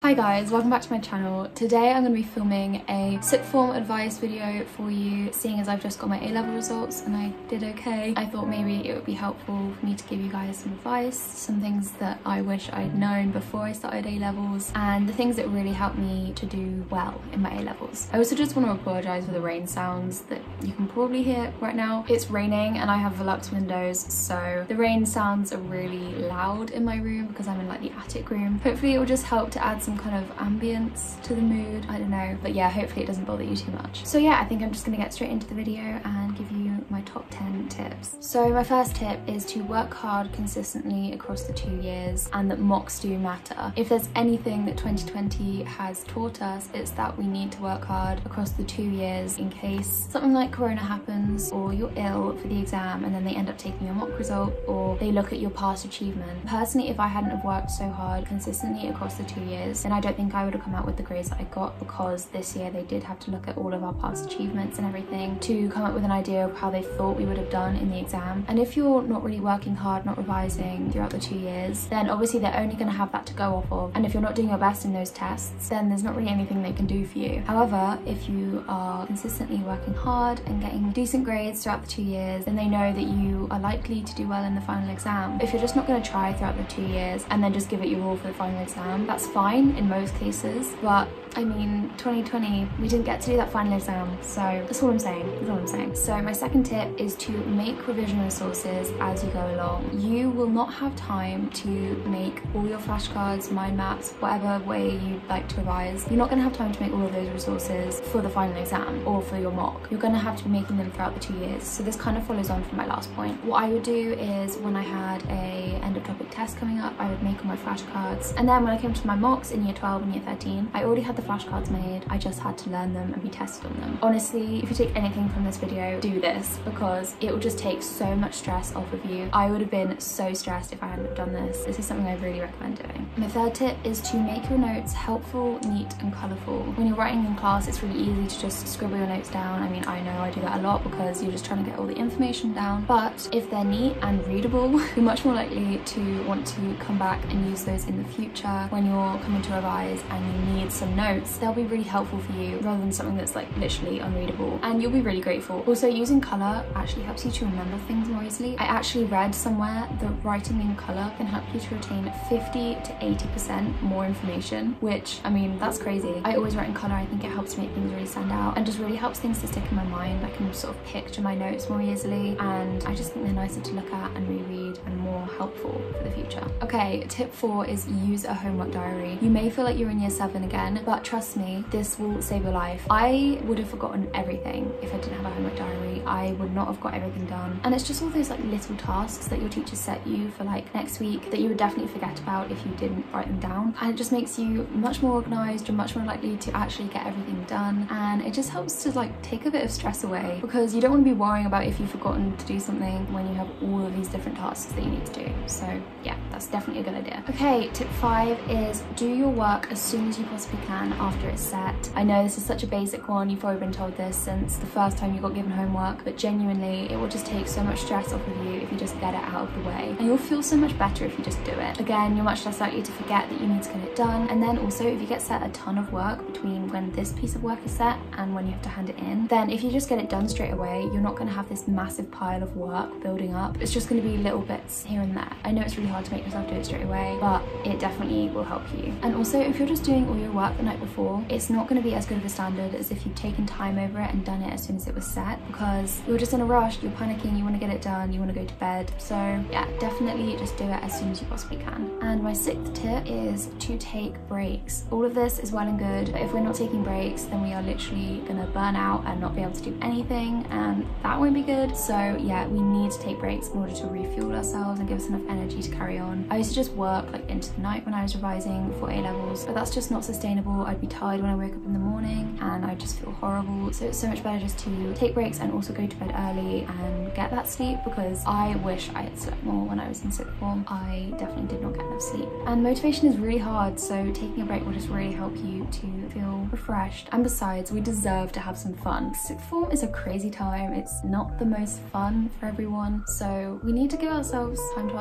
Hi guys, welcome back to my channel. Today I'm going to be filming a sixth form advice video for you, seeing as I've just got my A-level results and I did okay. I thought maybe it would be helpful for me to give you guys some advice, some things that I wish I'd known before I started A-levels, and the things that really helped me to do well in my A-levels. I also just want to apologise for the rain sounds that you can probably hear right now. It's raining and I have Velux windows, so the rain sounds are really loud in my room because I'm in like the attic room. Hopefully it will just help to add some kind of ambience to the mood, I don't know, but yeah, hopefully it doesn't bother you too much. So yeah, I think I'm just gonna get straight into the video and give you my top 10 tips. So my first tip is to work hard consistently across the 2 years, and that mocks do matter. If there's anything that 2020 has taught us, it's that we need to work hard across the 2 years in case something like Corona happens or you're ill for the exam and then they end up taking your mock result or they look at your past achievement. Personally, if I hadn't have worked so hard consistently across the 2 years, then I don't think I would have come out with the grades that I got, because this year they did have to look at all of our past achievements and everything to come up with an idea of how they thought we would have done in the exam. And if you're not really working hard, not revising throughout the 2 years, then obviously they're only going to have that to go off of, and if you're not doing your best in those tests, then there's not really anything they can do for you. However, if you are consistently working hard and getting decent grades throughout the 2 years, then they know that you are likely to do well in the final exam. If you're just not going to try throughout the 2 years and then just give it your all for the final exam, that's fine in most cases, but I mean, 2020, we didn't get to do that final exam, so that's all I'm saying, that's all I'm saying. So my second tip is to make revision resources as you go along. You will not have time to make all your flashcards, mind maps, whatever way you'd like to revise. You're not going to have time to make all of those resources for the final exam or for your mock. You're going to have to be making them throughout the 2 years. So this kind of follows on from my last point. What I would do is when I had a end of topic test coming up, I would make all my flashcards, and then when I came to my mocks in year 12 and year 13, I already had the flashcards made. I just had to learn them and be tested on them. Honestly, if you take anything from this video, do this, because it will just take so much stress off of you. I would have been so stressed if I hadn't done this. This is something I really recommend doing. My third tip is to make your notes helpful, neat and colourful. When you're writing in class, it's really easy to just scribble your notes down. I mean, I know I do that a lot because you're just trying to get all the information down, but if they're neat and readable, you're much more likely to want to come back and use those in the future when you're coming to revise and you need some notes. They'll be really helpful for you rather than something that's like literally unreadable, and you'll be really grateful. Also, using colour actually helps you to remember things more easily. I actually read somewhere that writing in colour can help you to retain 50 to 80% more information, which, I mean, that's crazy. I always write in colour. I think it helps make things really stand out and just really helps things to stick in my mind. I can sort of picture my notes more easily, and I just think they're nicer to look at and reread and more helpful for the future. Okay, tip 4 is use a homework diary. You may feel like you're in year 7 again, but trust me, this will save your life. I would have forgotten everything if I didn't have a homework diary. I would not have got everything done, and it's just all those like little tasks that your teachers set you for like next week that you would definitely forget about if you didn't write them down, and it just makes you much more organised. You're much more likely to actually get everything done, and it just helps to like take a bit of stress away, because you don't want to be worrying about if you've forgotten to do something when you have all of these different tasks that you need to do. So yeah, that's definitely a good idea. Okay, tip 5 is do your work as soon as you possibly can after it's set. I know this is such a basic one, you've probably been told this since the first time you got given homework, but genuinely it will just take so much stress off of you if you just get it out of the way, and you'll feel so much better if you just do it. Again, you're much less likely to forget that you need to get it done, and then also if you get set a ton of work between when this piece of work is set and when you have to hand it in, then if you just get it done straight away, you're not going to have this massive pile of work building up. It's just going to be little bits here and there. I know it's really hard to make yourself do it straight away, but it definitely will help you. And also, if you're just doing all your work the night before, it's not going to be as good of a standard as if you've taken time over it and done it as soon as it was set, because you're just in a rush, you're panicking, you want to get it done, you want to go to bed. So yeah, definitely just do it as soon as you possibly can. And my 6th tip is to take breaks. All of this is well and good, but if we're not taking breaks, then we are literally gonna burn out and not be able to do anything, and that won't be good. So yeah, we need to take breaks in order to refuel ourselves and give us enough energy to carry on. I used to just work like into the night when I was revising for A-levels, but that's just not sustainable. I'd be tired when I wake up in the morning and I just feel horrible. So it's so much better just to take breaks and also go to bed early and get that sleep, because I wish I had slept more when I was in sixth form. I definitely did not get enough sleep, and motivation is really hard, so taking a break will just really help you to feel refreshed. And besides, we deserve to have some fun. Sixth form is a crazy time. It's not the most fun for everyone, so we need to give ourselves, time to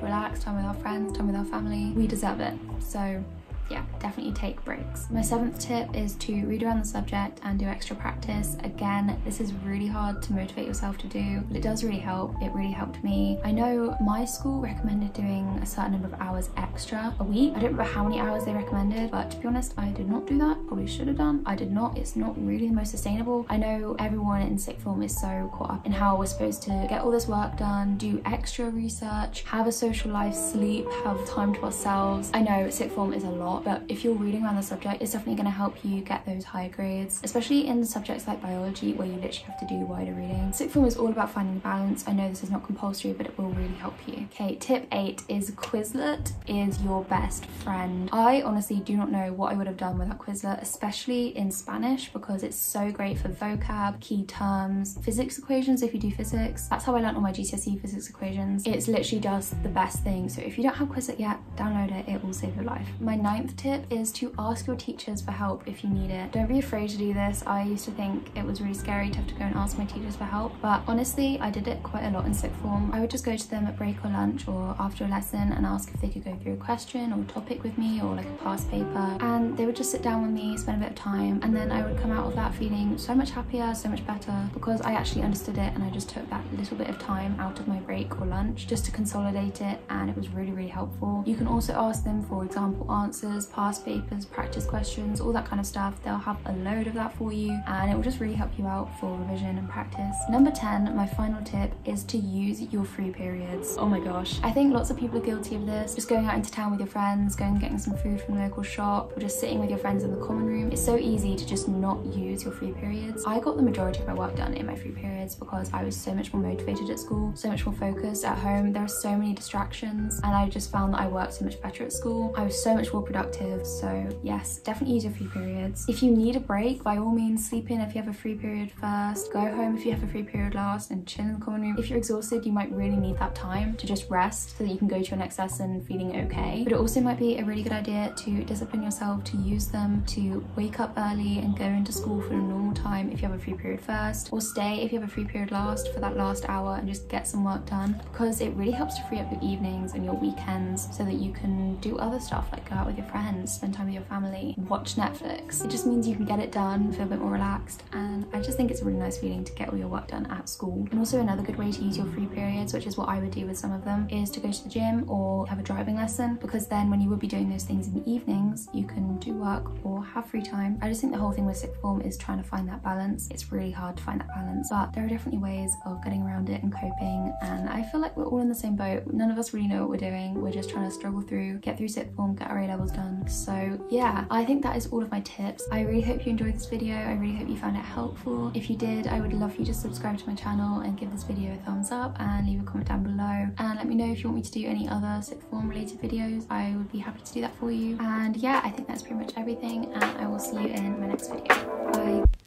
relax, time with our friends, time with our family. We deserve it. So yeah, definitely take breaks. My 7th tip is to read around the subject and do extra practice. Again, this is really hard to motivate yourself to do, but it does really help. It really helped me. I know my school recommended doing a certain number of hours extra a week. I don't remember how many hours they recommended, but to be honest, I did not do that. Probably should have done. I did not. It's not really the most sustainable. I know everyone in sixth form is so caught up in how we're supposed to get all this work done, do extra research, have a social life, sleep, have time to ourselves. I know sixth form is a lot, but if you're reading around the subject, it's definitely going to help you get those higher grades, especially in subjects like biology where you literally have to do wider reading. Sixth form is all about finding balance. I know this is not compulsory, but it will really help you. Okay, tip 8 is Quizlet is your best friend. I honestly do not know what I would have done without Quizlet, especially in Spanish, because it's so great for vocab, key terms, physics equations if you do physics. That's how I learned all my GCSE physics equations. It's literally just the best thing. So if you don't have Quizlet yet, download it. It will save your life. My 9th tip is to ask your teachers for help if you need it. Don't be afraid to do this. I used to think it was really scary to have to go and ask my teachers for help, but honestly, I did it quite a lot in sixth form. I would just go to them at break or lunch or after a lesson and ask if they could go through a question or topic with me or like a past paper, and they would just sit down with me, spend a bit of time, and then I would come out of that feeling so much happier, so much better, because I actually understood it and I just took that little bit of time out of my break or lunch just to consolidate it, and it was really, really helpful. You can also ask them for example answers, past papers, practice questions, all that kind of stuff. They'll have a load of that for you, and it will just really help you out for revision and practice. Number 10, my final tip, is to use your free periods. Oh my gosh, I think lots of people are guilty of this. Just going out into town with your friends, going and getting some food from the local shop, or just sitting with your friends in the common room. It's so easy to just not use your free periods. I got the majority of my work done in my free periods because I was so much more motivated at school, so much more focused. At home there are so many distractions, and I just found that I worked so much better at school. I was so much more productive. So yes, definitely use your free periods. If you need a break, by all means sleep in if you have a free period first, go home if you have a free period last, and chill in the common room. If you're exhausted, you might really need that time to just rest so that you can go to your next lesson feeling okay. But it also might be a really good idea to discipline yourself to use them to wake up early and go into school for a normal time if you have a free period first, or stay if you have a free period last for that last hour and just get some work done, because it really helps to free up your evenings and your weekends so that you can do other stuff like go out with your friends, spend time with your family, watch Netflix. It just means you can get it done, feel a bit more relaxed, and I just think it's a really nice feeling to get all your work done at school. And also another good way to use your free periods, which is what I would do with some of them, is to go to the gym or have a driving lesson, because then when you would be doing those things in the evenings, you can do work or have free time. I just think the whole thing with sixth form is trying to find that balance. It's really hard to find that balance, but there are definitely ways of getting around it and coping, and I feel like we're all in the same boat. None of us really know what we're doing. We're just trying to struggle through, get through sixth form, get our A-levels done. So yeah, I think that is all of my tips. I really hope you enjoyed this video. I really hope you found it helpful. If you did, I would love for you to subscribe to my channel and give this video a thumbs up and leave a comment down below, and let me know if you want me to do any other sixth form related videos. I would be happy to do that for you. And yeah, I think that's pretty much everything, and I will see you in my next video. Bye.